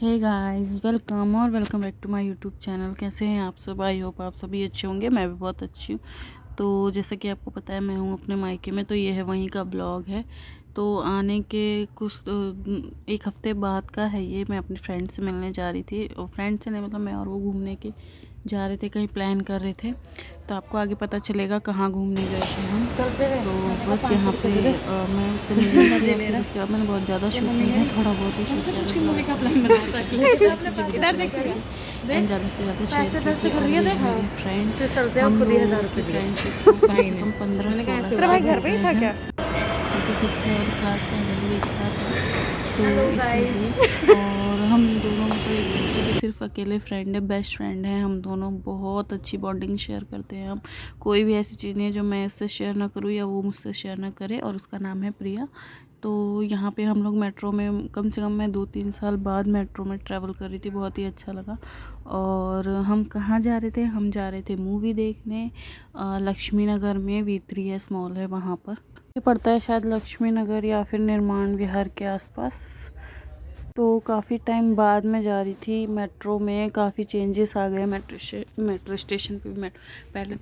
Hey guys, welcome back to my YouTube channel. कैसे हैं आप सब? आई होप आप सभी अच्छे होंगे। मैं भी बहुत अच्छी हूँ। तो जैसे कि आपको पता है, मैं हूँ अपने मायके में, तो ये है वहीं का ब्लॉग है। तो आने के कुछ एक हफ्ते बाद का है ये। मैं अपनी फ्रेंड से मिलने जा रही थी, और फ्रेंड से नहीं, मतलब मैं और वो घूमने के जा रहे थे, कहीं प्लान कर रहे थे। तो आपको आगे पता चलेगा कहाँ घूमने गए थे हम। तो बस यहाँ पे मैं उससे मिली थी, और फिर उसके बाद मैंने बहुत ज़्यादा शूट किया, थोड़ा बहुत ही शूट किया, एंड ज़्यादा से ज़्यादा शेयर कीजिए। मेरी फ्रेंड, हम लोगों की फ्रेंडशिप को कम से कम 15-16 साल हो गए हैं, क्योंकि 6-7 क्लास से हम लोग एक साथ हैं। तो इसीलिए, और हम दोनों मतलब एक दूसरे के सिर्फ अकेले फ्रेंड है, बेस्ट फ्रेंड है। हम दोनों बहुत अच्छी बॉन्डिंग शेयर करते हैं। हम कोई भी ऐसी चीज़ नहीं है जो मैं इससे शेयर ना करूँ या वो मुझसे शेयर ना करे, और उसका नाम है प्रिया। तो यहाँ पे हम लोग मेट्रो में, कम से कम मैं 2-3 साल बाद मेट्रो में ट्रैवल कर रही थी, बहुत ही अच्छा लगा। और हम कहाँ जा रहे थे? हम जा रहे थे मूवी देखने, लक्ष्मी नगर में V3S मॉल है वहाँ पर। ये पड़ता है शायद लक्ष्मी नगर या फिर निर्माण विहार के आसपास। तो काफ़ी टाइम बाद मैं जा रही थी मेट्रो में। काफ़ी चेंजेस आ गए मेट्रो स्टेशन पे। पहले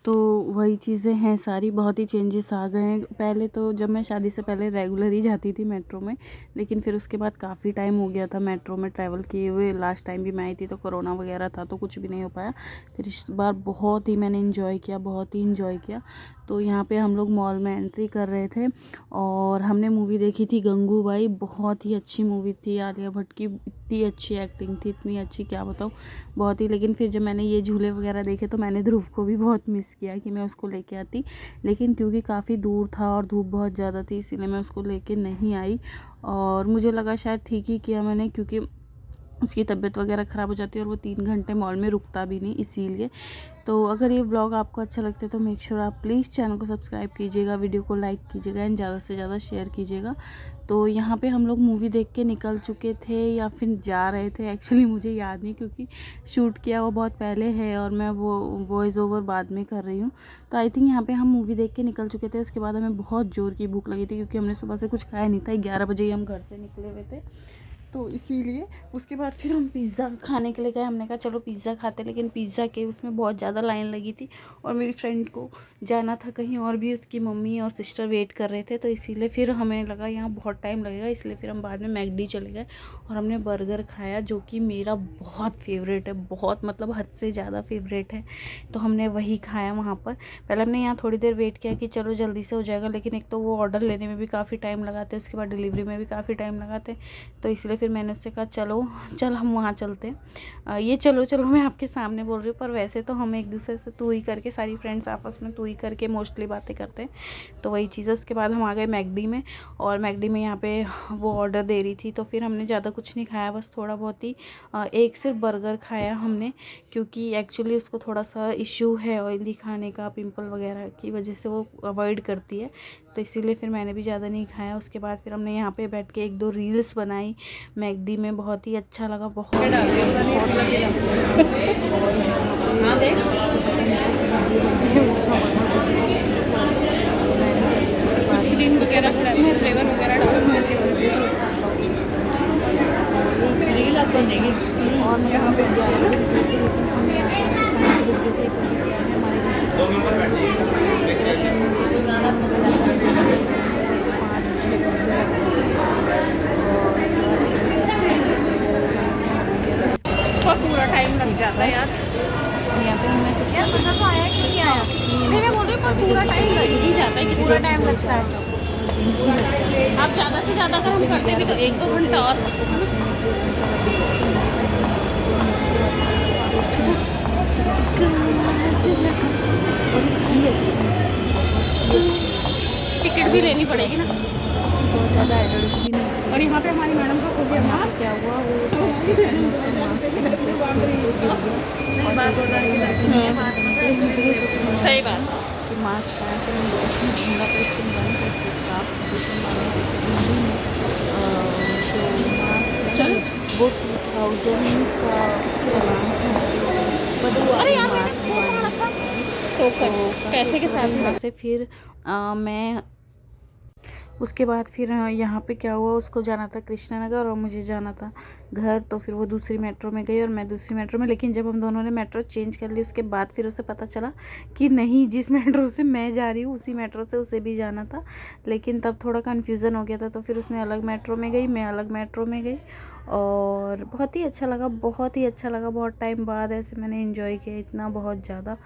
तो वही चीज़ें हैं सारी, बहुत ही चेंजेस आ गए हैं। पहले तो जब मैं शादी से पहले रेगुलर ही जाती थी मेट्रो में, लेकिन फिर उसके बाद काफ़ी टाइम हो गया था मेट्रो में ट्रैवल किए हुए। लास्ट टाइम भी मैं आई थी तो कोरोना वगैरह था, तो कुछ भी नहीं हो पाया। फिर इस बार बहुत ही मैंने इन्जॉय किया, बहुत ही इन्जॉय किया। तो यहाँ पे हम लोग मॉल में एंट्री कर रहे थे, और हमने मूवी देखी थी गंगूबाई। बहुत ही अच्छी मूवी थी। आलिया भट्ट की इतनी अच्छी एक्टिंग थी, इतनी अच्छी, क्या बताऊँ, बहुत ही। लेकिन फिर जब मैंने ये झूले वगैरह देखे तो मैंने ध्रुव को भी बहुत मिस किया कि मैं उसको लेके आती, लेकिन क्योंकि काफ़ी दूर था और धूप बहुत ज़्यादा थी, इसीलिए मैं उसको लेके नहीं आई। और मुझे लगा शायद ठीक ही किया मैंने, क्योंकि उसकी तबीयत वगैरह ख़राब हो जाती है और वो 3 घंटे मॉल में रुकता भी नहीं, इसीलिए। तो अगर ये व्लॉग आपको अच्छा लगता है तो मेक श्योर आप प्लीज़ चैनल को सब्सक्राइब कीजिएगा, वीडियो को लाइक कीजिएगा, एंड ज़्यादा से ज़्यादा शेयर कीजिएगा। तो यहाँ पे हम लोग मूवी देख के निकल चुके थे या फिर जा रहे थे, एक्चुअली मुझे याद नहीं, क्योंकि शूट किया वो बहुत पहले है और मैं वो वॉइस ओवर बाद में कर रही हूँ। तो आई थिंक यहाँ पे हम मूवी देख के निकल चुके थे। उसके बाद हमें बहुत ज़ोर की भूख लगी थी, क्योंकि हमने सुबह से कुछ खाया नहीं था। 11 बजे ही हम घर से निकले हुए थे, तो इसीलिए। उसके बाद फिर हम पिज़्ज़ा खाने के लिए गए। हमने कहा चलो पिज़्ज़ा खाते, लेकिन पिज़्ज़ा के उसमें बहुत ज़्यादा लाइन लगी थी, और मेरी फ्रेंड को जाना था कहीं और भी, उसकी मम्मी और सिस्टर वेट कर रहे थे। तो इसीलिए फिर हमें लगा यहाँ बहुत टाइम लगेगा, इसलिए फिर हम बाद में मैकडी चले गए और हमने बर्गर खाया, जो कि मेरा बहुत फेवरेट है, बहुत मतलब हद से ज़्यादा फेवरेट है। तो हमने वही खाया वहाँ पर। पहले हमने यहाँ थोड़ी देर वेट किया कि चलो जल्दी से हो जाएगा, लेकिन एक तो वो ऑर्डर लेने में भी काफ़ी टाइम लगाते, उसके बाद डिलीवरी में भी काफ़ी टाइम लगाते। तो इसलिए फिर मैंने उससे कहा चल हम वहाँ चलते हैं। ये चलो चलो मैं आपके सामने बोल रही हूँ, पर वैसे तो हम एक दूसरे से तू ही करके, सारी फ्रेंड्स आपस में तू ही करके मोस्टली बातें करते हैं। तो वही चीज़ है। उसके बाद हम आ गए मैकडी में, और मैकडी में यहाँ पे वो ऑर्डर दे रही थी, तो फिर हमने ज़्यादा कुछ नहीं खाया, बस थोड़ा बहुत ही एक सिर्फ बर्गर खाया हमने, क्योंकि एक्चुअली उसको थोड़ा सा इशू है ऑयली खाने का, पिंपल वगैरह की वजह से वो अवॉइड करती है। तो इसीलिए फिर मैंने भी ज़्यादा नहीं खाया। उसके बाद फिर हमने यहाँ पे बैठ के 1-2 रील्स बनाई मैकडी में। बहुत ही अच्छा लगा, बहुत क्रीम वगैरह, फ्लेवर वगैरह और यहाँ पे पूरा टाइम लग जाता है यार। यहाँ पे हमें कुछ यार पता तो आया कि नहीं आया, मैं बोल रही हूँ, पर पूरा टाइम लग ही जाता है, कि पूरा टाइम लगता है। आप ज़्यादा से ज़्यादा अगर हम करते भी तो 1-2 घंटा और। टिकट भी लेनी पड़ेगी ना, बहुत ज़्यादा एडल्ट भी नहीं। और यहाँ पे हमारी मैडम का खुद क्या हुआ, वो सही बात कि मास्क चल वो 2000 का तो पैसे के साथ। यहाँ से फिर मैं उसके बाद फिर यहाँ पे क्या हुआ, उसको जाना था कृष्णा नगर और मुझे जाना था घर, तो फिर वो दूसरी मेट्रो में गई और मैं दूसरी मेट्रो में। लेकिन जब हम दोनों ने मेट्रो चेंज कर ली उसके बाद फिर उसे पता चला कि नहीं, जिस मेट्रो से मैं जा रही हूँ उसी मेट्रो से उसे भी जाना था। लेकिन तब थोड़ा कन्फ्यूज़न हो गया था, तो फिर उसने अलग मेट्रो में गई, मैं अलग मेट्रो में गई और बहुत ही अच्छा लगा, बहुत ही अच्छा लगा। बहुत टाइम बाद ऐसे मैंने एंजॉय किया इतना, बहुत ज़्यादा,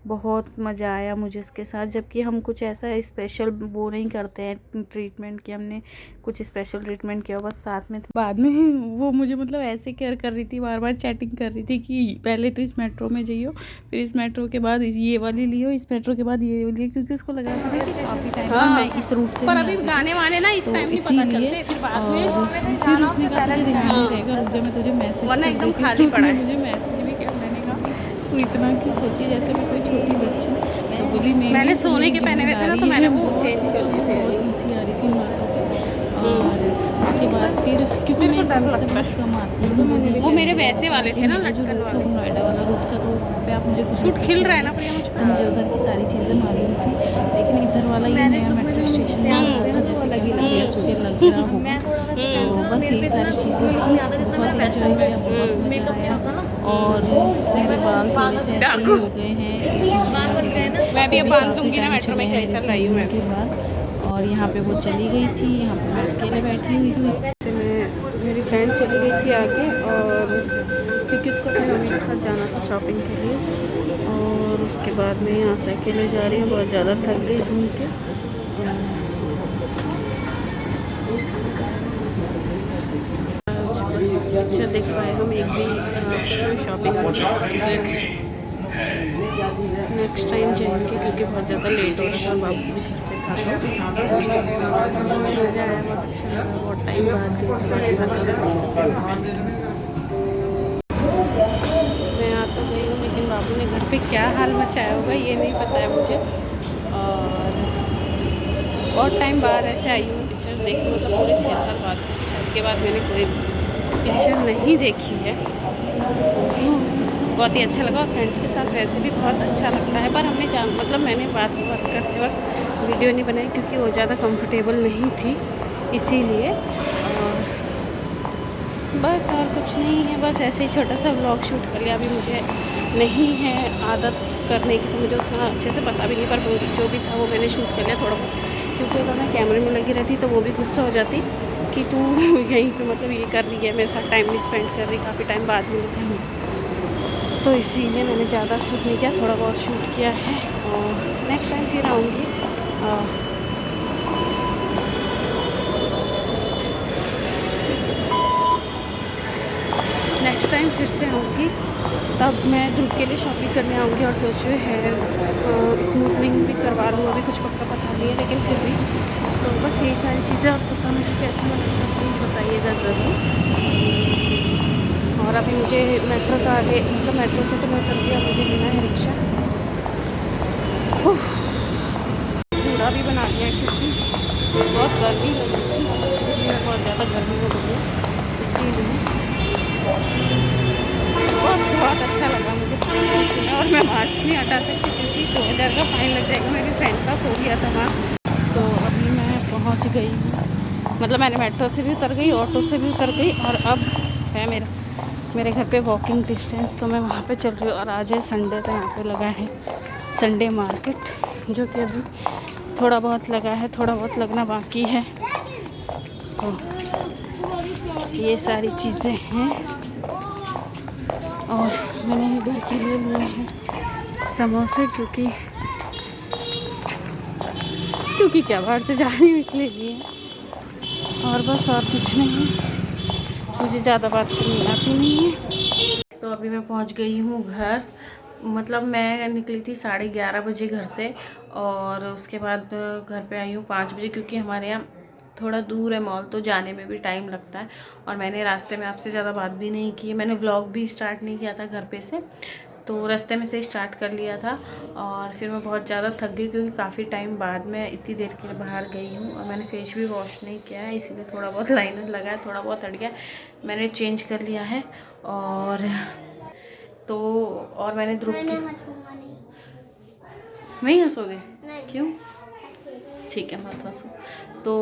बहुत मज़ा आया मुझे इसके साथ। जबकि हम कुछ ऐसा स्पेशल वो नहीं करते हैं ट्रीटमेंट कि हमने कुछ स्पेशल ट्रीटमेंट किया, बस साथ में बाद में वो मुझे मतलब ऐसे केयर कर रही थी, बार बार चैटिंग कर रही थी कि पहले तो इस मेट्रो में जाइयो, फिर इस मेट्रो के बाद ये वाली लियो, इस मेट्रो के बाद ये वाली, क्योंकि उसको लगा था कि काफ़ी टाइम मैं इस रूट से, पर अभी गाने वाने ना इस टाइम नहीं पता चलते, फिर बाद में फिर उसने कहा तुझे ध्यान नहीं रहेगा, रुक जा मैं तुझे मैसेज, वरना एकदम खाली पड़ा है। मुझे मैसेज भी किया, मैंने कहा तू इतना क्यों सोची जैसे मैं कोई छोटी बच्ची, तो बोली नहीं, मैंने सोने के पहने हुए थे ना तो मैंने वो चेंज कर लिए थे, इसी आ रही थी बातों पे। और उसके बाद फिर क्योंकि मैं डर लगता है कम आती हूँ, तो मैंने वो मेरे वैसे वाले थे ना लटकन वाले, नोएडा वाला रूट था, तो वहाँ पे आप मुझे कुछ सूट खिल रहा है ना, तो मुझे उधर की सारी चीज़ें मालूम थी। लेकिन इधर वाला ये नया मेट्रो स्टेशन जैसे लगी मुझे लग रहा होगा, तो बस ये सारी चीज़ें थी, बहुत एंजॉय किया, बहुत मज़ा आया। और मेरे बाल थोड़े से ऐसे ही हो गए हैं, मैं भी अब बांध दूंगी ना मेट्रो में, कैसा लाई हूँ के बाद। और यहाँ पे वो चली गई थी, यहाँ पे मैं अकेले बैठी हुई थी, मेरी फ्रेंड चली गई थी आगे, और क्योंकि उसको अपनी मम्मी के साथ जाना था शॉपिंग के लिए। और उसके बाद मैं यहाँ से अकेले जा रही हूँ, बहुत ज़्यादा थक गई घूम के। पिक्चर देख पाए हम एक भी शॉपिंग, नेक्स्ट टाइम जाएंगे क्योंकि बहुत ज़्यादा लेट हो रहा था, बाबू भी घर पे था। मज़ा आया, बहुत अच्छा लगा, बहुत टाइम बाद मैं आ तो गई हूँ, लेकिन बाबू ने घर पे क्या हाल मचाया होगा ये नहीं पता है मुझे। और बहुत टाइम बाद ऐसे आई हूँ पिक्चर देखने, मतलब पूरे 6 साल बाद पिक्चर के बाद मैंने कोई पिक्चर नहीं देखी है, बहुत ही अच्छा लगा। और फ्रेंड्स के साथ वैसे भी बहुत अच्छा लगता है, पर हमने मतलब मैंने बात करते वक्त वीडियो नहीं बनाई क्योंकि वो ज़्यादा कंफर्टेबल नहीं थी, इसीलिए। और बस और कुछ नहीं है, बस ऐसे ही छोटा सा व्लॉग शूट कर लिया। अभी मुझे नहीं है आदत करने की, तो मुझे उतना अच्छे से पता भी नहीं, पर जो भी था वो मैंने शूट कर लिया थोड़ा बहुत, क्योंकि अगर मैं कैमरे में लगी रहती तो वो भी गुस्सा हो जाती कि तू यहीं पे मतलब ये कर रही है, मेरे साथ टाइम नहीं स्पेंड कर रही, काफ़ी टाइम बाद मिलते हैं, तो इसीलिए मैंने ज़्यादा शूट नहीं किया, थोड़ा बहुत शूट किया है। और नेक्स्ट टाइम फिर आऊँगी, नेक्स्ट टाइम फिर से आऊँगी, तब मैं ध्रुव के लिए शॉपिंग करने आऊँगी। और सोचो हेयर स्मूथनिंग भी करवा लूँ, अभी कुछ पक्का पता नहीं है, लेकिन फिर भी तो बस यही सारी चीज़ें। आपको पता मुझे कैसा लगता है प्लीज़ बताइएगा ज़रूर। और अभी मुझे मेट्रो का आगे, मतलब मेट्रो से तो मैं उतर गया, मुझे लेना है रिक्शा। बूढ़ा भी बना दिया क्योंकि बहुत गर्मी हो गई थी, बहुत ज़्यादा गर्मी हो गई है, इसीलिए बहुत अच्छा लगा मुझे। और मैं मास्क नहीं हटा सकती क्योंकि 2000 का फाइन लग जाएगा, मेरी फ्रेंड का खो गया था मास्क। तो अभी मैं पहुंच गई हूँ, मतलब मैंने मेट्रो से भी उतर गई, ऑटो से भी उतर गई, और अब है मेरे घर पे वॉकिंग डिस्टेंस, तो मैं वहाँ पे चल रही हूँ। और आज है संडे, तो यहाँ पे लगा है संडे मार्केट, जो कि अभी थोड़ा बहुत लगा है, थोड़ा बहुत लगना बाकी है। तो ये सारी चीज़ें हैं। और मैंने घर के लिए लिए हैं समोसे, क्योंकि क्या बाहर से जा रही हूँ इसलिए लिए, और बस और कुछ नहीं, मुझे ज़्यादा बात करनी आती नहीं है। तो अभी मैं पहुंच गई हूँ घर, मतलब मैं निकली थी 11:30 बजे घर से, और उसके बाद घर पे आई हूँ 5 बजे, क्योंकि हमारे यहाँ थोड़ा दूर है मॉल, तो जाने में भी टाइम लगता है। और मैंने रास्ते में आपसे ज़्यादा बात भी नहीं की, मैंने व्लॉग भी स्टार्ट नहीं किया था घर पे से, तो रास्ते में से स्टार्ट कर लिया था। और फिर मैं बहुत ज़्यादा थक गई क्योंकि काफ़ी टाइम बाद मैं इतनी देर के लिए बाहर गई हूँ, और मैंने फेस भी वॉश नहीं किया है, इसीलिए थोड़ा बहुत लाइनर लगा है, थोड़ा बहुत हट गया, मैंने चेंज कर लिया है। और तो और मैंने ध्रुव की नहीं हंसोगे? क्यों? ठीक है मत हंसो। तो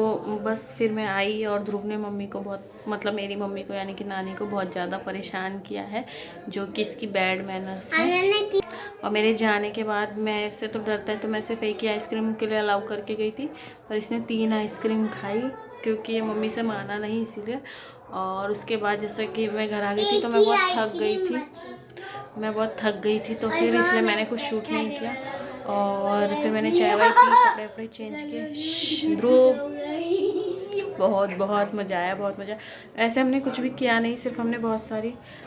बस फिर मैं आई और ध्रुव ने मम्मी को बहुत, मतलब मेरी मम्मी को यानी कि नानी को बहुत ज़्यादा परेशान किया है, जो कि इसकी बैड मैनर्स है। और मेरे जाने के बाद मेरे से तो डरता है, तो मैं सिर्फ एक ही आइसक्रीम के लिए अलाउ करके गई थी, पर इसने 3 आइसक्रीम खाई क्योंकि ये मम्मी से माना नहीं इसीलिए। और उसके बाद जैसे कि मैं घर आ गई थी तो मैं बहुत थक गई थी, तो फिर इसलिए मैंने कुछ शूट नहीं किया। और फिर मैंने चाय वाय पी, कपड़े वपड़े चेंज किए। बहुत मज़ा आया, बहुत मज़ा। ऐसे हमने कुछ भी किया नहीं, सिर्फ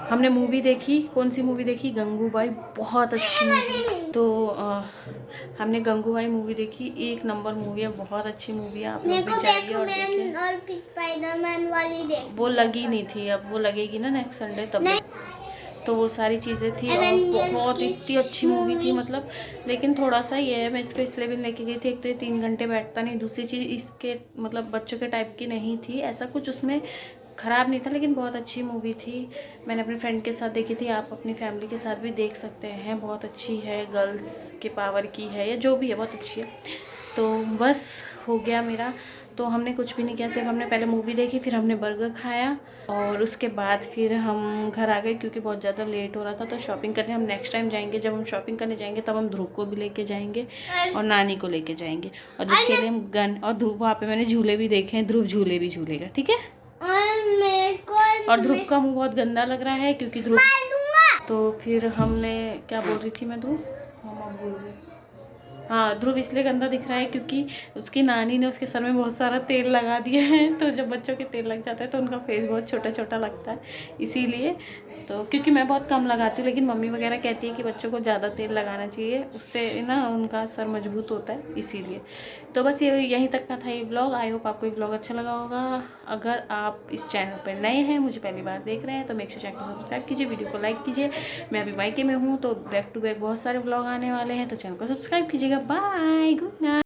हमने मूवी देखी। कौन सी मूवी देखी? गंगूबाई, बहुत अच्छी मूवी। तो हमने गंगूबाई मूवी देखी, 1 नंबर मूवी है, बहुत अच्छी मूवी है। आप लोग भी जाइए और देखिए। और स्पाइडरमैन वाली देख, वो लगी नहीं थी, अब वो लगेगी ना नेक्स्ट संडे तब। तो वो सारी चीज़ें थी और बहुत इतनी अच्छी मूवी थी मतलब। लेकिन थोड़ा सा ये है, मैं इसको इसलिए भी लेके गई थी, एक तो ये 3 घंटे बैठता नहीं, दूसरी चीज़ इसके मतलब बच्चों के टाइप की नहीं थी, ऐसा कुछ उसमें ख़राब नहीं था, लेकिन बहुत अच्छी मूवी थी। मैंने अपने फ्रेंड के साथ देखी थी, आप अपनी फैमिली के साथ भी देख सकते हैं, बहुत अच्छी है, गर्ल्स के पावर की है या जो भी है, बहुत अच्छी है। तो बस हो गया मेरा। तो हमने कुछ भी नहीं किया, सिर्फ हमने पहले मूवी देखी, फिर हमने बर्गर खाया और उसके बाद फिर हम घर आ गए क्योंकि बहुत ज़्यादा लेट हो रहा था। तो शॉपिंग करने हम नेक्स्ट टाइम जाएंगे, जब हम शॉपिंग करने जाएंगे तब हम ध्रुव को भी लेके जाएंगे और नानी को लेके जाएंगे, और जिसके लिए हम गन और ध्रुव, वहाँ पे मैंने झूले भी देखे हैं, ध्रुव झूले भी झूलेगा, ठीक है। और ध्रुव का मुँह बहुत गंदा लग रहा है क्योंकि ध्रुव, तो फिर हमने क्या बोल रही थी मैं, ध्रुव मम्मा बोल रही, हाँ ध्रुव इसलिए गंदा दिख रहा है क्योंकि उसकी नानी ने उसके सर में बहुत सारा तेल लगा दिया है। तो जब बच्चों के तेल लग जाता है तो उनका फेस बहुत छोटा छोटा लगता है, इसीलिए। तो क्योंकि मैं बहुत कम लगाती हूँ, लेकिन मम्मी वगैरह कहती है कि बच्चों को ज़्यादा तेल लगाना चाहिए, उससे ना उनका सर मजबूत होता है, इसीलिए। तो बस ये यहीं तक का था ये ब्लॉग। आई होप आपको ये ब्लॉग अच्छा लगा होगा। अगर आप इस चैनल पर नए हैं, मुझे पहली बार देख रहे हैं, तो मेक श्योर चैनल को सब्सक्राइब कीजिए, वीडियो को लाइक कीजिए। मैं अभी मायके में हूँ तो बैक टू बैक बहुत सारे ब्लॉग आने वाले हैं, तो चैनल को सब्सक्राइब कीजिएगा। Bye, good night.